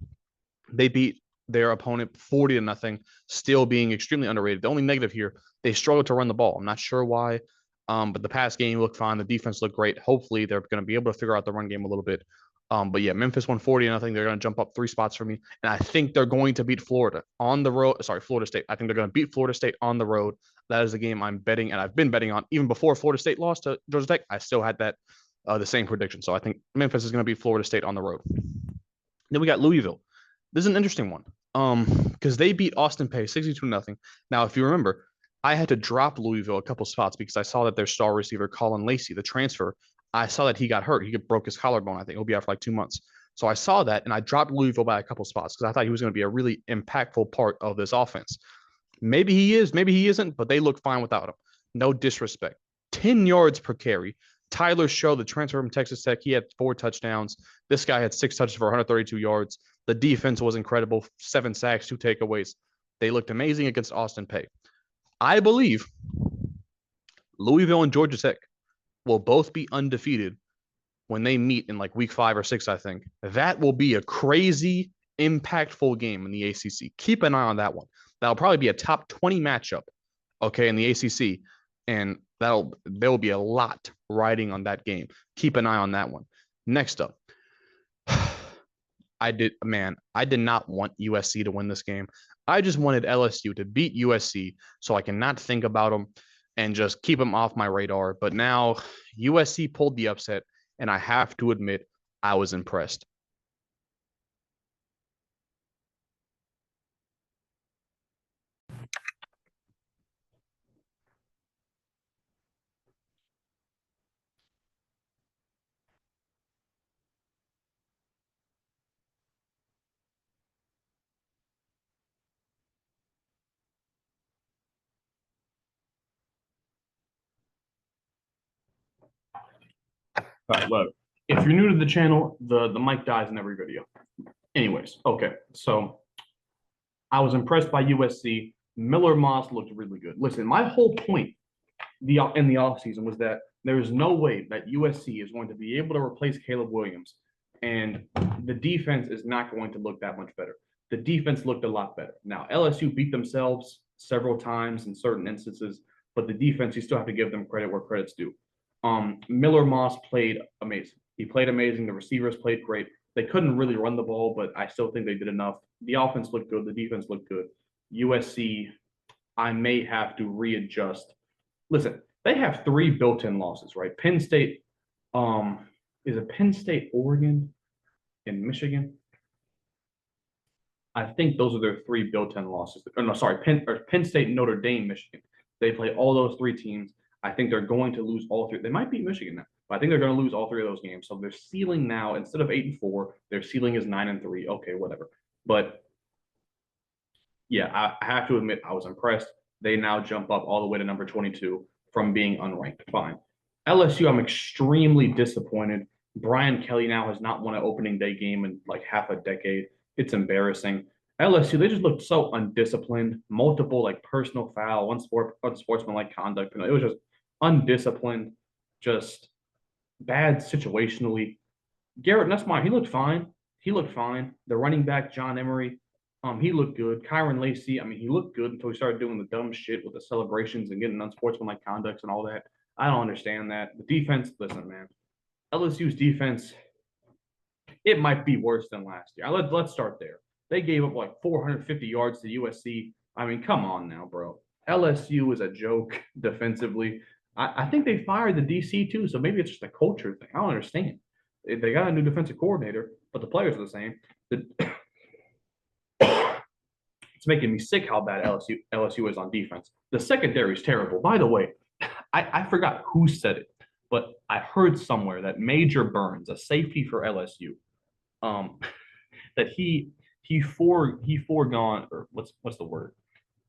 They beat their opponent 40-0, still being extremely underrated. The only negative here, they struggled to run the ball. I'm not sure why, but the pass game looked fine. The defense looked great. Hopefully, they're going to be able to figure out the run game a little bit. But yeah, Memphis won 40-0. They're going to jump up 3 spots for me. And I think they're going to beat Florida on the road. Sorry, Florida State. I think they're going to beat Florida State on the road. That is the game I'm betting, and I've been betting on even before Florida State lost to Georgia Tech. I still had that the same prediction. So I think Memphis is going to beat Florida State on the road. Then we got Louisville. This is an interesting one because they beat Austin Peay 62-0. Now, if you remember, I had to drop Louisville a couple spots because I saw that their star receiver, Colin Lacey, the transfer, I saw that he got hurt. He broke his collarbone. I think he'll be out for like 2 months. So I saw that, and I dropped Louisville by a couple spots because I thought he was going to be a really impactful part of this offense. Maybe he is, maybe he isn't, but they look fine without him. No disrespect. 10 yards per carry. Tyler Show, the transfer from Texas Tech, he had 4 touchdowns. This guy had 6 touches for 132 yards. The defense was incredible. 7 sacks, 2 takeaways. They looked amazing against Austin Peay. I believe Louisville and Georgia Tech will both be undefeated when they meet in like week 5 or 6, I think. That will be a crazy, impactful game in the ACC. Keep an eye on that one. That'll probably be a top 20 matchup, okay, in the ACC. And there will be a lot riding on that game. Keep an eye on that one. Next up, I did not want USC to win this game. I just wanted LSU to beat USC so I can not think about them and just keep them off my radar. But now USC pulled the upset, and I have to admit, I was impressed. All right, look. If you're new to the channel, the mic dies in every video. Anyways, okay. So I was impressed by USC. Miller Moss looked really good. Listen, my whole point in the offseason was that there is no way that USC is going to be able to replace Caleb Williams, and the defense is not going to look that much better. The defense looked a lot better. Now, LSU beat themselves several times in certain instances, but the defense, you still have to give them credit where credit's due. Miller Moss played amazing. He played amazing. The receivers played great. They couldn't really run the ball, but I still think they did enough. The offense looked good. The defense looked good. USC, I may have to readjust. Listen, they have 3 built-in losses, right? Penn State, is it Penn State, Oregon, and Michigan? I think those are their 3 built-in losses. Oh, no, sorry, Penn State, Notre Dame, Michigan. They play all those 3 teams. I think they're going to lose all 3. They might beat Michigan now, but I think they're going to lose all 3 of those games. So their ceiling now, instead of 8-4, their ceiling is 9-3. Okay, whatever. But yeah, I have to admit I was impressed. They now jump up all the way to number 22 from being unranked. Fine. LSU, I'm extremely disappointed. Brian Kelly now has not won an opening day game in like half a decade. It's embarrassing. LSU, they just looked so undisciplined. Multiple like personal foul, unsportsmanlike conduct. It was just undisciplined, just bad situationally. Garrett Nussmeier, he looked fine. He looked fine. The running back, John Emery, he looked good. Kyron Lacey, I mean, he looked good until he started doing the dumb shit with the celebrations and getting unsportsmanlike conducts and all that. I don't understand that. The defense, listen, man. LSU's defense, it might be worse than last year. Let's start there. They gave up like 450 yards to USC. I mean, come on now, bro. LSU is a joke defensively. I think they fired the DC too, so maybe it's just a culture thing. I don't understand. They got a new defensive coordinator, but the players are the same. It's making me sick how bad LSU is on defense. The secondary is terrible. By the way, I forgot who said it, but I heard somewhere that Major Burns, a safety for LSU, that he foregone, or what's the word?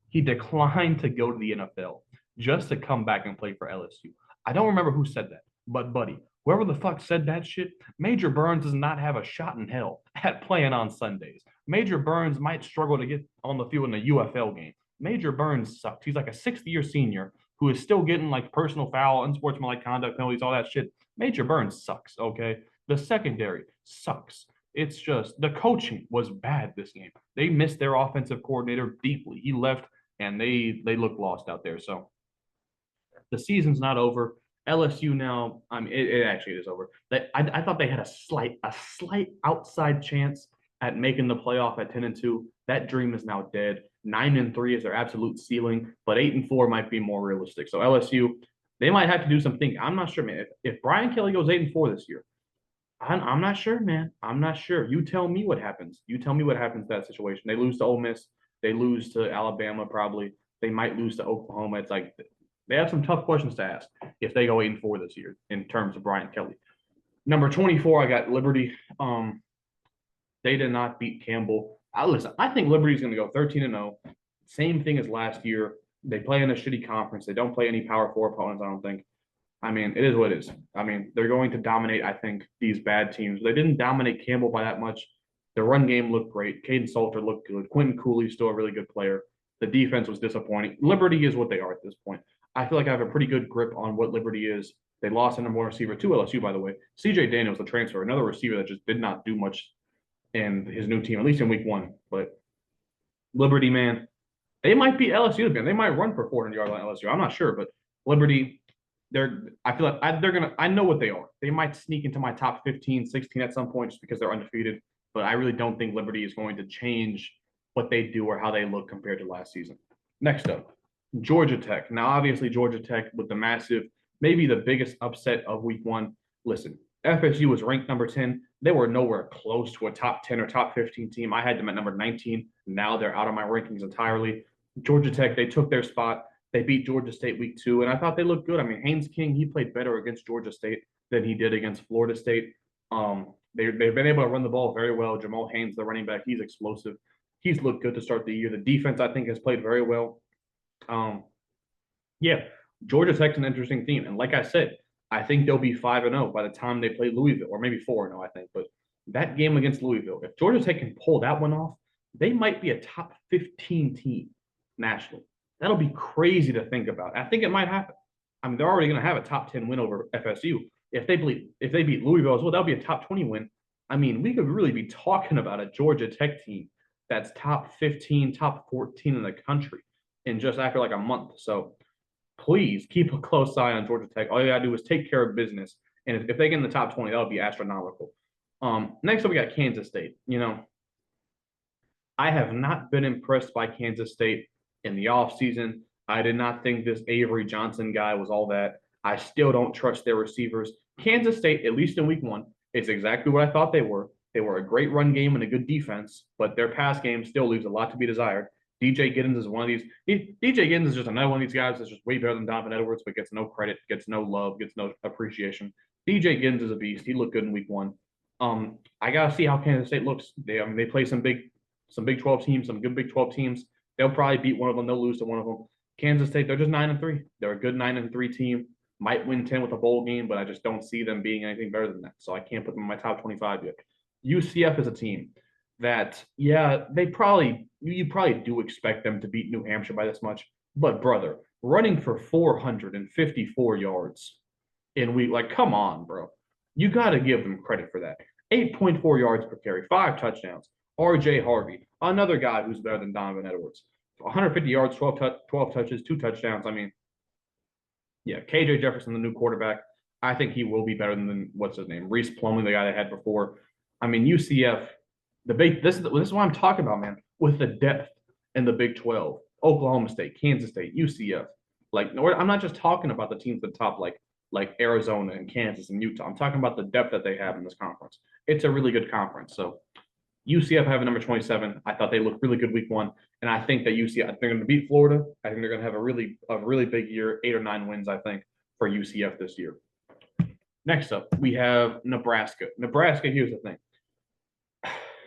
He declined to go to the NFL just to come back and play for LSU. I don't remember who said that, but buddy, whoever the fuck said that shit, Major Burns does not have a shot in hell at playing on Sundays. Major Burns might struggle to get on the field in a UFL game. Major Burns sucks. He's like a 6th-year senior who is still getting like personal foul, unsportsmanlike conduct penalties, all that shit. Major Burns sucks, okay? The secondary sucks. It's just the coaching was bad this game. They missed their offensive coordinator deeply. He left and they look lost out there. So the season's not over. LSU now, I mean, it actually is over. I thought they had a slight outside chance at making the playoff at 10-2. That dream is now dead. 9-3 is their absolute ceiling, but 8-4 might be more realistic. So LSU, they might have to do some thinking. I'm not sure, man. If Brian Kelly goes 8-4 this year, I'm not sure, man. I'm not sure. You tell me what happens. You tell me what happens to that situation. They lose to Ole Miss. They lose to Alabama, probably. They might lose to Oklahoma. It's like they have some tough questions to ask if they go 8-4 this year in terms of Brian Kelly. Number 24, I got Liberty. They did not beat Campbell. Listen, I think Liberty's going to go 13-0. Same thing as last year. They play in a shitty conference. They don't play any Power 4 opponents, I don't think. I mean, it is what it is. I mean, they're going to dominate, I think, these bad teams. They didn't dominate Campbell by that much. The run game looked great. Caden Salter looked good. Quentin Cooley's still a really good player. The defense was disappointing. Liberty is what they are at this point. I feel like I have a pretty good grip on what Liberty is. They lost a number one receiver to LSU, by the way. CJ Daniels, the transfer, another receiver that just did not do much in his new team, at least in week 1. But Liberty, man, they might beat LSU again. They might run for 400 yards on LSU. I'm not sure, but Liberty, I feel like they're gonna. I know what they are. They might sneak into my top 15, 16 at some point just because they're undefeated. but I really don't think Liberty is going to change what they do or how they look compared to last season. Next up, Georgia Tech. Now, obviously, Georgia Tech with the massive, maybe the biggest upset of week one. Listen, FSU was ranked number 10. They were nowhere close to a top 10 or top 15 team. I had them at number 19. Now they're out of my rankings entirely. Georgia Tech, they took their spot. They beat Georgia State week 2, and I thought they looked good. I mean, Haynes King, he played better against Georgia State than he did against Florida State. They've been able to run the ball very well. Jamal Haynes, the running back, he's explosive. He's looked good to start the year. The defense, I think, has played very well. Yeah, Georgia Tech's an interesting team, and like I said, I think they'll be 5-0 by the time they play Louisville, or maybe 4-0, I think. But that game against Louisville, if Georgia Tech can pull that one off, they might be a top 15 team nationally. That'll be crazy to think about. I think it might happen. I mean, they're already going to have a top 10 win over FSU. If they beat Louisville as well, that'll be a top 20 win. I mean, we could really be talking about a Georgia Tech team that's top 15, top 14 in the country in just after like a month. So please keep a close eye on Georgia Tech. All you gotta do is take care of business. And if they get in the top 20, that would be astronomical. Next up, we got Kansas State. You know, I have not been impressed by Kansas State in the offseason. I did not think this Avery Johnson guy was all that. I still don't trust their receivers. Kansas State, at least in week one, is exactly what I thought they were. They were a great run game and a good defense, but their pass game still leaves a lot to be desired. DJ Giddens is one of these. DJ Giddens is just another one of these guys that's just way better than Donovan Edwards, but gets no credit, gets no love, gets no appreciation. DJ Giddens is a beast. He looked good in week one. I gotta see how Kansas State looks. They play some big 12 teams, some good Big 12 teams. They'll probably beat one of them. They'll lose to one of them. Kansas State, they're just 9-3. They're a good 9-3 team. Might win 10 with a bowl game, but I just don't see them being anything better than that. So I can't put them in my top 25 yet. UCF is a team that, yeah, you probably do expect them to beat New Hampshire by this much. But brother, running for 454 yards in week, like, come on, bro. You got to give them credit for that. 8.4 yards per carry, 5 touchdowns. RJ Harvey, another guy who's better than Donovan Edwards. 150 yards, 12 touches, 2 touchdowns. I mean, yeah, KJ Jefferson, the new quarterback. I think he will be better than what's his name, Reese Plumlee, the guy they had before. I mean, UCF, this is what I'm talking about, man. With the depth in the Big 12, Oklahoma State, Kansas State, UCF. Like, I'm not just talking about the teams at the top, like Arizona and Kansas and Utah. I'm talking about the depth that they have in this conference. It's a really good conference. So UCF having number 27. I thought they looked really good week one. And I think that UCF, they're going to beat Florida. I think they're going to have a really big year, 8 or 9 wins, I think, for UCF this year. Next up, we have Nebraska. Nebraska, here's the thing.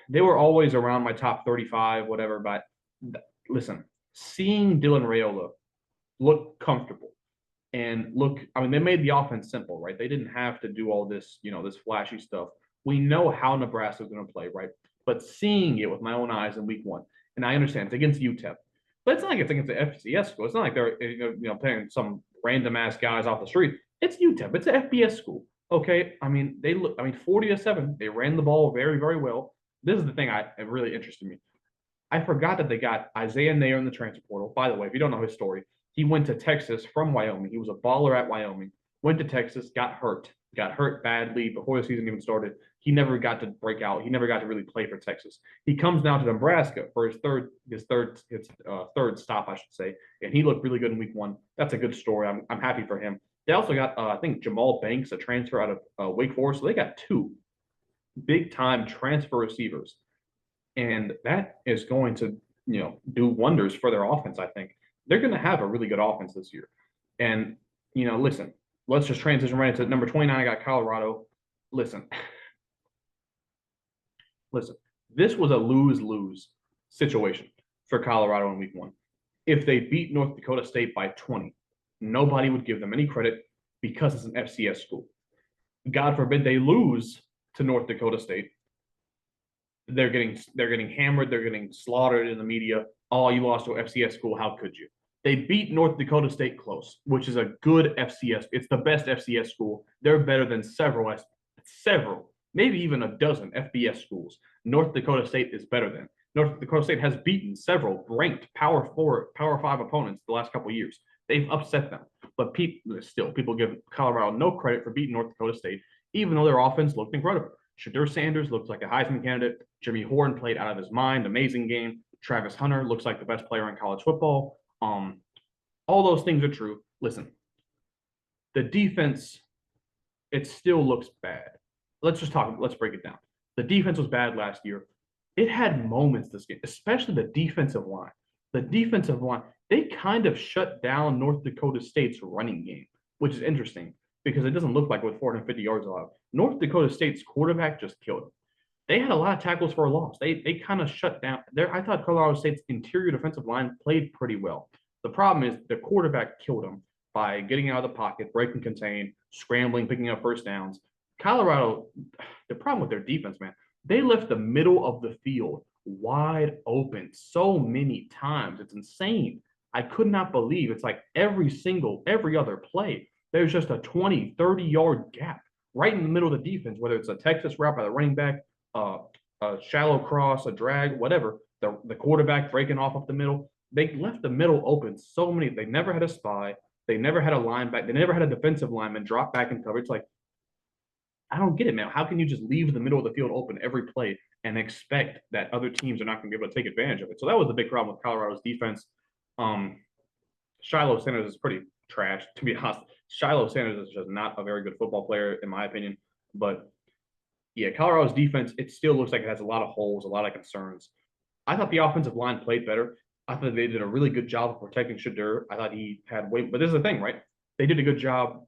They were always around my top 35, whatever. But listen, seeing Dylan Raiola look comfortable and they made the offense simple, right? They didn't have to do all this, this flashy stuff. We know how Nebraska is going to play, right? But seeing it with my own eyes in week one, and I understand it's against UTEP, but it's not like it's against the FCS school. It's not like they're playing some random ass guys off the street. It's UTEP. It's an FBS school. Okay, I mean 40-7. They ran the ball very, very well. This is the thing it really interested me. I forgot that they got Isaiah Nair in the transfer portal. By the way, if you don't know his story, he went to Texas from Wyoming. He was a baller at Wyoming. Went to Texas, got hurt badly before the season even started. He never got to break out. He never got to really play for Texas. He comes down to Nebraska for his third stop, I should say, and he looked really good in week one. That's a good story. I'm happy for him. They also got I think Jamal Banks, a transfer out of Wake Forest. So they got 2 big time transfer receivers, and that is going to do wonders for their offense. I think they're going to have a really good offense this year. And listen, let's just transition right into number 29. I got Colorado. Listen, this was a lose-lose situation for Colorado in week one. If they beat North Dakota State by 20, nobody would give them any credit because it's an FCS school. God forbid they lose to North Dakota State. They're getting hammered. They're getting slaughtered in the media. Oh, you lost to an FCS school. How could you? They beat North Dakota State close, which is a good FCS. It's the best FCS school. They're better than several, maybe even a dozen FBS schools. North Dakota State is better than. North Dakota State has beaten several ranked Power 4, Power 5 opponents the last couple of years. They've upset them. But people give Colorado no credit for beating North Dakota State, even though their offense looked incredible. Shedeur Sanders looks like a Heisman candidate. Jimmy Horn played out of his mind, amazing game. Travis Hunter looks like the best player in college football. All those things are true. Listen, the defense, it still looks bad. Let's break it down. The defense was bad last year. It had moments this game, especially the defensive line. The defensive line, they kind of shut down North Dakota State's running game, which is interesting because it doesn't look like with 450 yards allowed. North Dakota State's quarterback just killed them. They had a lot of tackles for a loss. They kind of shut down there. I thought Colorado State's interior defensive line played pretty well. The problem is the quarterback killed them by getting out of the pocket, breaking contain, scrambling, picking up first downs. Colorado, the problem with their defense, man, they left the middle of the field wide open so many times. It's insane. I could not believe it's like every other play, there's just a 20, 30-yard gap right in the middle of the defense, whether it's a Texas route by the running back, a shallow cross, a drag, whatever, the quarterback breaking off up the middle. They left the middle open so many. They never had a spy. They never had a linebacker. They never had a defensive lineman drop back in coverage. Like, I don't get it, man. How can you just leave the middle of the field open every play and expect that other teams are not going to be able to take advantage of it? So that was the big problem with Colorado's defense. Shiloh Sanders is pretty trash, to be honest. Shiloh Sanders is just not a very good football player, in my opinion. But yeah, Colorado's defense, it still looks like it has a lot of holes, a lot of concerns. I thought the offensive line played better. I thought they did a really good job of protecting Shedeur. I thought he had weight, but this is the thing, right? They did a good job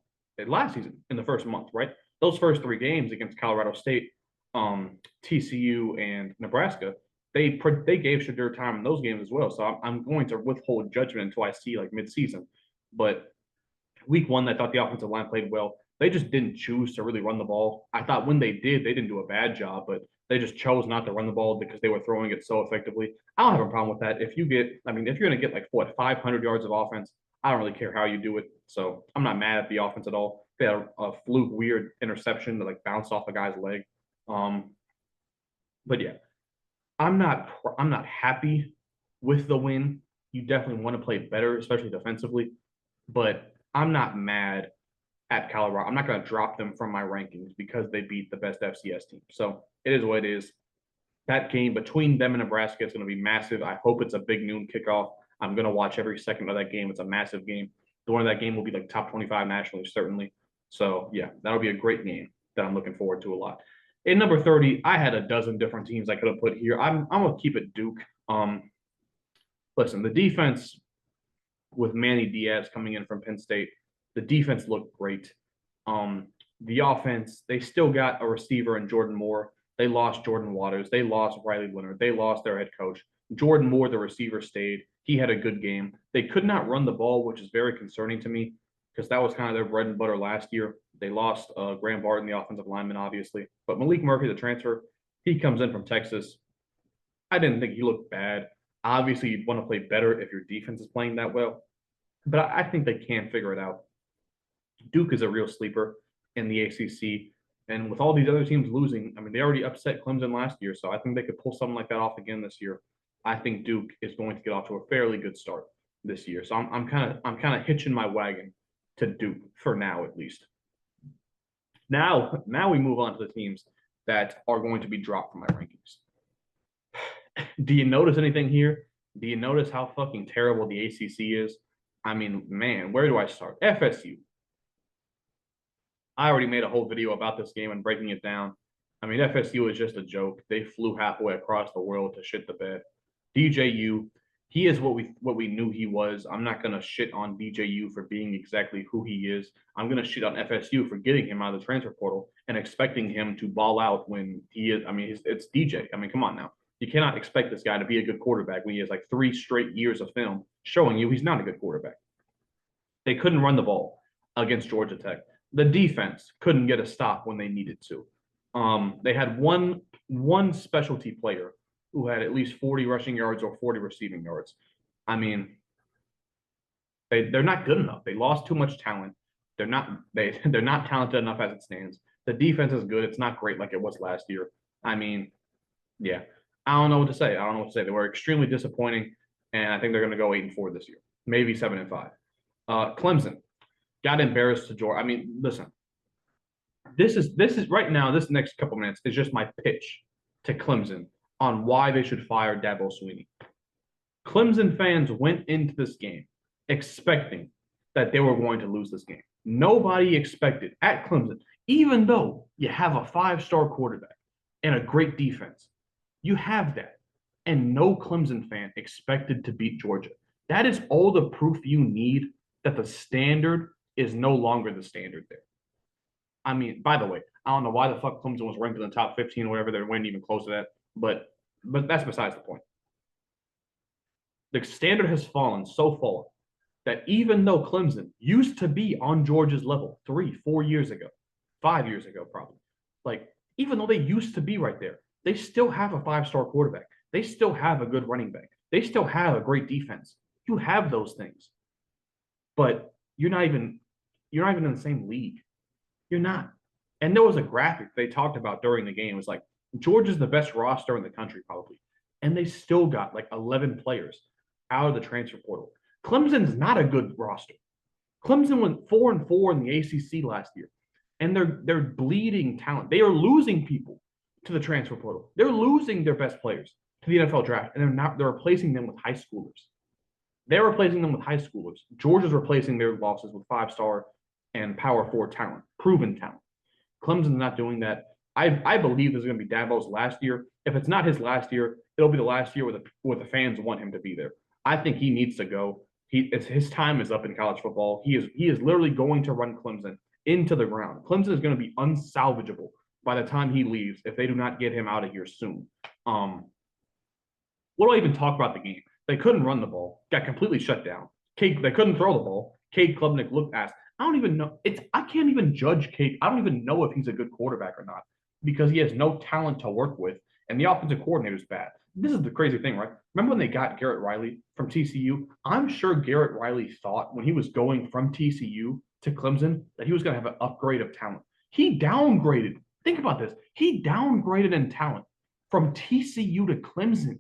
last season in the first month, right? Those first 3 games against Colorado State, TCU, and Nebraska, they gave Shedeur time in those games as well. So I'm going to withhold judgment until I see like midseason. But week 1, I thought the offensive line played well. They just didn't choose to really run the ball. I thought when they did, they didn't do a bad job, but they just chose not to run the ball because they were throwing it so effectively. I don't have a problem with that. If you're going to get like 500 yards of offense, I don't really care how you do it. So I'm not mad at the offense at all. They had a fluke, weird interception that like bounced off a guy's leg. But yeah, I'm not happy with the win. You definitely want to play better, especially defensively. But I'm not mad at Colorado. I'm not going to drop them from my rankings because they beat the best FCS team. So it is what it is. That game between them and Nebraska is going to be massive. I hope it's a big noon kickoff. I'm going to watch every second of that game. It's a massive game. The one of that game will be like top 25 nationally, certainly. So yeah, that'll be a great game that I'm looking forward to a lot. In number 30, I had a dozen different teams I could have put here. I'm going to keep it Duke. Listen, the defense with Manny Diaz coming in from Penn State, the defense looked great. The offense, they still got a receiver in Jordan Moore. They lost Jordan Waters. They lost Riley Leonard. They lost their head coach. Jordan Moore, the receiver, stayed. He had a good game. They could not run the ball, which is very concerning to me because that was kind of their bread and butter last year. They lost Graham Barton, the offensive lineman, obviously. But Malik Murphy, the transfer, he comes in from Texas. I didn't think he looked bad. Obviously, you'd want to play better if your defense is playing that well. But I think they can figure it out. Duke is a real sleeper in the ACC. And with all these other teams losing, I mean, they already upset Clemson last year. So I think they could pull something like that off again this year. I think Duke is going to get off to a fairly good start this year. So I'm kind of hitching my wagon to Duke for now, at least. Now we move on to the teams that are going to be dropped from my rankings. Do you notice anything here? Do you notice how fucking terrible the ACC is? I mean, man, where do I start? FSU. I already made a whole video about this game and breaking it down. I mean, FSU is just a joke. They flew halfway across the world to shit the bed. DJU, he is what we knew he was. I'm not gonna shit on DJU for being exactly who he is. I'm gonna shit on FSU for getting him out of the transfer portal and expecting him to ball out when he is. I mean, it's DJ. I mean, come on now. You cannot expect this guy to be a good quarterback when he has like 3 straight years of film showing you he's not a good quarterback. They couldn't run the ball against Georgia Tech. The defense couldn't get a stop when they needed to. They had one specialty player who had at least 40 rushing yards or 40 receiving yards. I mean, they're not good enough. They lost too much talent. They're not talented enough as it stands. The defense is good. It's not great like it was last year. I mean, yeah. I don't know what to say. They were extremely disappointing, and I think they're going to go 8-4 this year, maybe 7-5. Clemson got embarrassed to Georgia. I mean, listen, This is right now. This next couple minutes is just my pitch to Clemson on why they should fire Dabo Swinney. Clemson fans went into this game expecting that they were going to lose this game. Nobody expected at Clemson, even though you have a 5-star quarterback and a great defense, you have that. And no Clemson fan expected to beat Georgia. That is all the proof you need that the standard is no longer the standard there. I mean, by the way, I don't know why the fuck Clemson was ranked in the top 15 or whatever. They weren't even close to that. But that's besides the point. The standard has fallen so far that even though Clemson used to be on Georgia's level 3, 4 years ago, 5 years ago, probably, like, even though they used to be right there, they still have a 5-star quarterback. They still have a good running back. They still have a great defense. You have those things, but you're not even in the same league. You're not. And there was a graphic they talked about during the game. It was like Georgia's the best roster in the country, probably, and they still got like 11 players out of the transfer portal. Clemson's not a good roster. Clemson went 4-4 in the ACC last year, and they're bleeding talent. They are losing people to the transfer portal. They're losing their best players to the NFL draft, and they're replacing them with high schoolers. They're replacing them with high schoolers. Georgia's replacing their losses with 5-star and Power 4 talent, proven talent. Clemson's not doing that. I believe this is going to be Dabo's last year. If it's not his last year, it'll be the last year where the fans want him to be there. I think he needs to go. His time is up in college football. He is literally going to run Clemson into the ground. Clemson is going to be unsalvageable by the time he leaves if they do not get him out of here soon. What do I even talk about the game? They couldn't run the ball. Got completely shut down. They couldn't throw the ball. Cade Klubnik looked ass. I don't even know. I can't even judge Cade. I don't even know if he's a good quarterback or not because he has no talent to work with, and the offensive coordinator is bad. This is the crazy thing, right? Remember when they got Garrett Riley from TCU? I'm sure Garrett Riley thought when he was going from TCU to Clemson that he was going to have an upgrade of talent. He downgraded. Think about this. He downgraded in talent from TCU to Clemson.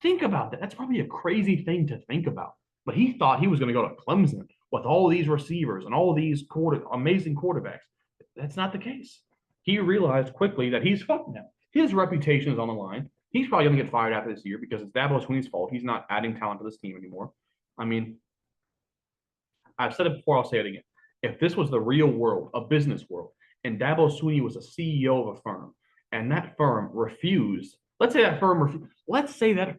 Think about that. That's probably a crazy thing to think about. But he thought he was going to go to Clemson with all these receivers and all these amazing quarterbacks. That's not the case. He realized quickly that he's fucked now. His reputation is on the line. He's probably going to get fired after this year because it's Dabo Swinney's fault. He's not adding talent to this team anymore. I mean, I've said it before, I'll say it again. If this was the real world, a business world, and Dabo Swinney was a CEO of a firm, and that firm refused, let's say that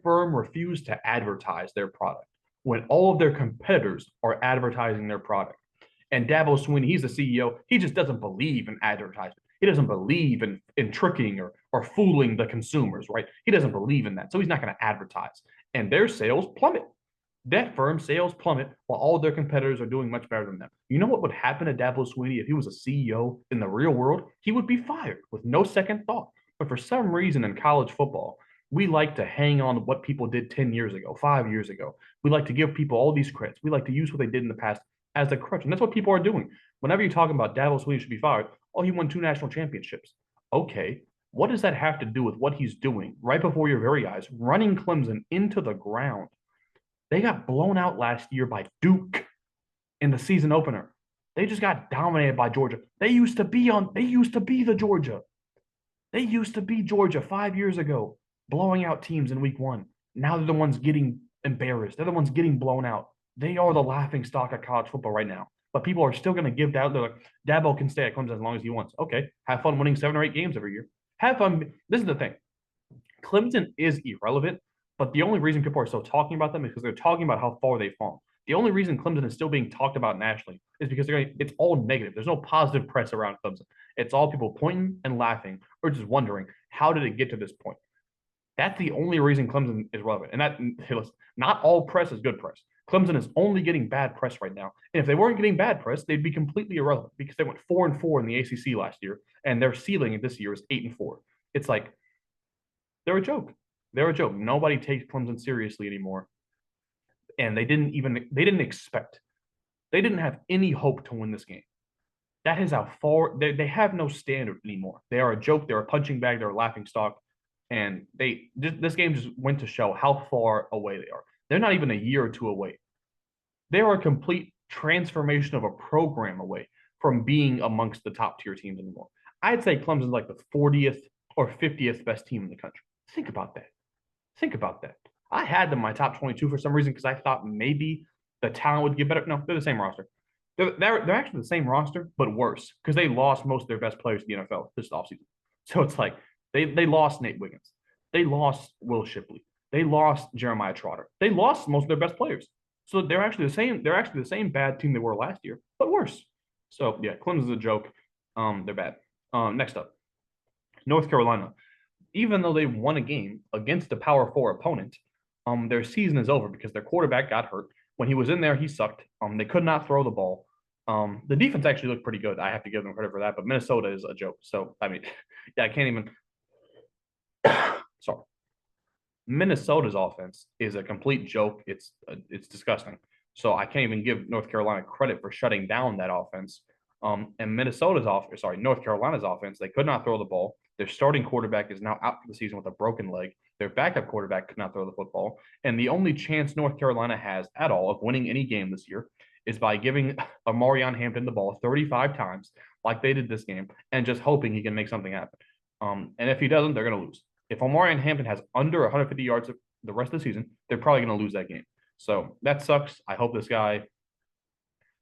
firm refused to advertise their product when all of their competitors are advertising their product. And Dabo Swinney, he's the CEO, he just doesn't believe in advertisement. He doesn't believe in tricking or fooling the consumers, right? He doesn't believe in that. So he's not going to advertise. And their sales plummet. That firm's sales plummet while all their competitors are doing much better than them. You know what would happen to Dabo Swinney if he was a CEO in the real world? He would be fired with no second thought. But for some reason in college football, we like to hang on to what people did 10 years ago, 5 years ago. We like to give people all these credits. We like to use what they did in the past as a crutch. And that's what people are doing. Whenever you're talking about Dabo Swinney should be fired, oh, he won 2 national championships. Okay, what does that have to do with what he's doing right before your very eyes, running Clemson into the ground? They got blown out last year by Duke in the season opener. They just got dominated by Georgia. They used to be the Georgia. They used to be Georgia 5 years ago, blowing out teams in week 1. Now they're the ones getting embarrassed. They're the ones getting blown out. They are the laughing stock of college football right now. But people are still going to give Dabo. They're like, Dabo can stay at Clemson as long as he wants. Okay, have fun winning 7 or 8 games every year. Have fun. This is the thing. Clemson is irrelevant, but the only reason people are still talking about them is because they're talking about how far they've fallen. The only reason Clemson is still being talked about nationally is because it's all negative. There's no positive press around Clemson. It's all people pointing and laughing or just wondering, how did it get to this point? That's the only reason Clemson is relevant. And that, not all press is good press. Clemson is only getting bad press right now. And if they weren't getting bad press, they'd be completely irrelevant because they went 4-4 in the ACC last year, and their ceiling this year is 8-4. It's like they're a joke. They're a joke. Nobody takes Clemson seriously anymore. And they didn't expect. They didn't have any hope to win this game. That is how far they have no standard anymore. They are a joke. They're a punching bag. They're a laughing stock. And this game just went to show how far away they are. They're not even a year or two away. They are a complete transformation of a program away from being amongst the top tier teams anymore. I'd say Clemson's like the 40th or 50th best team in the country. Think about that. Think about that. I had them in my top 22 for some reason because I thought maybe the talent would get better. No, they're the same roster. They're actually the same roster, but worse because they lost most of their best players to the NFL this offseason. So it's like they lost Nate Wiggins. They lost Will Shipley. They lost Jeremiah Trotter. They lost most of their best players. So they're actually the same. They're actually the same bad team they were last year, but worse. So yeah, Clemson's a joke. They're bad. Next up, North Carolina. Even though they won a game against a Power Four opponent, their season is over because their quarterback got hurt. When he was in there, he sucked. They could not throw the ball. The defense actually looked pretty good. I have to give them credit for that. But Minnesota is a joke. So I mean, yeah, I can't even. Sorry. Minnesota's offense is a complete joke. It's disgusting. So I can't even give North Carolina credit for shutting down that offense. And North Carolina's offense, they could not throw the ball. Their starting quarterback is now out for the season with a broken leg. Their backup quarterback could not throw the football. And the only chance North Carolina has at all of winning any game this year is by giving Amarion Hampton the ball 35 times, like they did this game, and just hoping he can make something happen. And if he doesn't, they're going to lose. If Amarion Hampton has under 150 yards the rest of the season, they're probably going to lose that game. So that sucks. I hope this guy,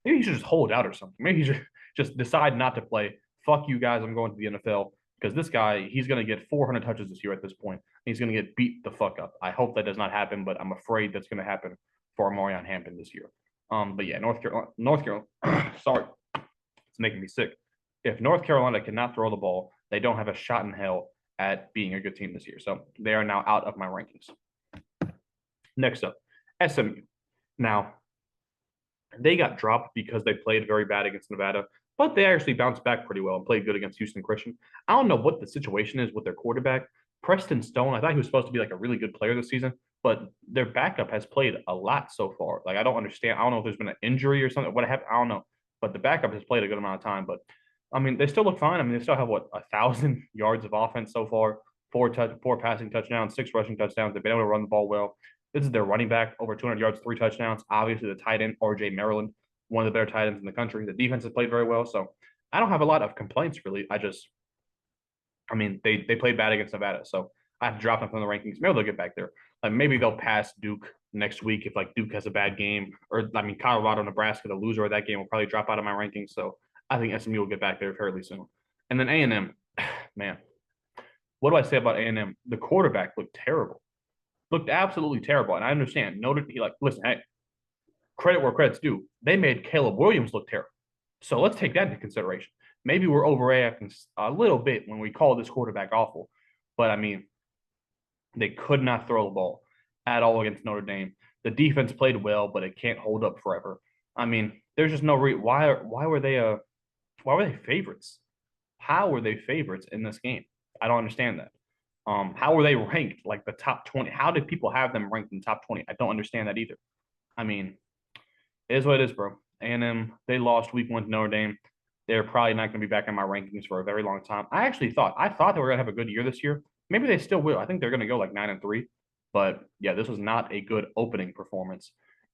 maybe he should just hold out or something. Maybe he should just decide not to play. Fuck you guys. I'm going to the NFL because this guy, he's going to get 400 touches this year at this point. He's going to get beat the fuck up. I hope that does not happen, but I'm afraid that's going to happen for Amarion Hampton this year. But yeah, North Carolina, sorry, it's making me sick. If North Carolina cannot throw the ball, they don't have a shot in hell at being a good team this year. So they are now out of my rankings. Next up, SMU. Now, they got dropped because they played very bad against Nevada, but they actually bounced back pretty well and played good against Houston Christian. I don't know what the situation is with their quarterback. Preston Stone, I thought he was supposed to be like a really good player this season, but their backup has played a lot so far. Like, I don't understand. I don't know if there's been an injury or something. What happened? I don't know. But the backup has played a good amount of time. But I mean, they still look fine. I mean, they still have 1,000 yards of offense so far, four passing touchdowns, 6 rushing touchdowns. They've been able to run the ball well. This is their running back, over 200 yards, 3 touchdowns. Obviously, the tight end, RJ Maryland, one of the better tight ends in the country. The defense has played very well. So I don't have a lot of complaints, really. I mean, they played bad against Nevada. So I have to drop them from the rankings. Maybe they'll get back there. Like, maybe they'll pass Duke next week if like Duke has a bad game. Or, I mean, Colorado, Nebraska, the loser of that game will probably drop out of my rankings. So I think SMU will get back there fairly soon. And then A&M, man, what do I say about A&M? The quarterback looked terrible. Looked absolutely terrible. And I understand. Listen, hey, credit where credit's due. They made Caleb Williams look terrible. So let's take that into consideration. Maybe we're overreacting a little bit when we call this quarterback awful. But I mean, they could not throw the ball at all against Notre Dame. The defense played well, but it can't hold up forever. I mean, there's just no why were they favorites? How were they favorites in this game? I don't understand that. How were they ranked like the top 20? How did people have them ranked in the top 20? I don't understand that either. I mean, it is what it is, bro. A&M, they lost week 1 to Notre Dame. They're probably not going to be back in my rankings for a very long time. I thought they were going to have a good year this year. Maybe they still will. I think they're going to go like 9-3. But yeah, this was not a good opening performance.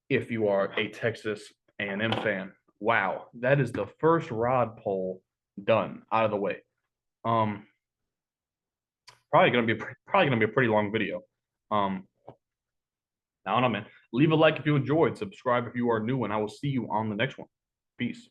If you are a Texas A&M fan, wow, that is the first Rod poll done out of the way. Probably gonna be a pretty long video. I don't know, man. Leave a like if you enjoyed. Subscribe if you are new, and I will see you on the next one. Peace.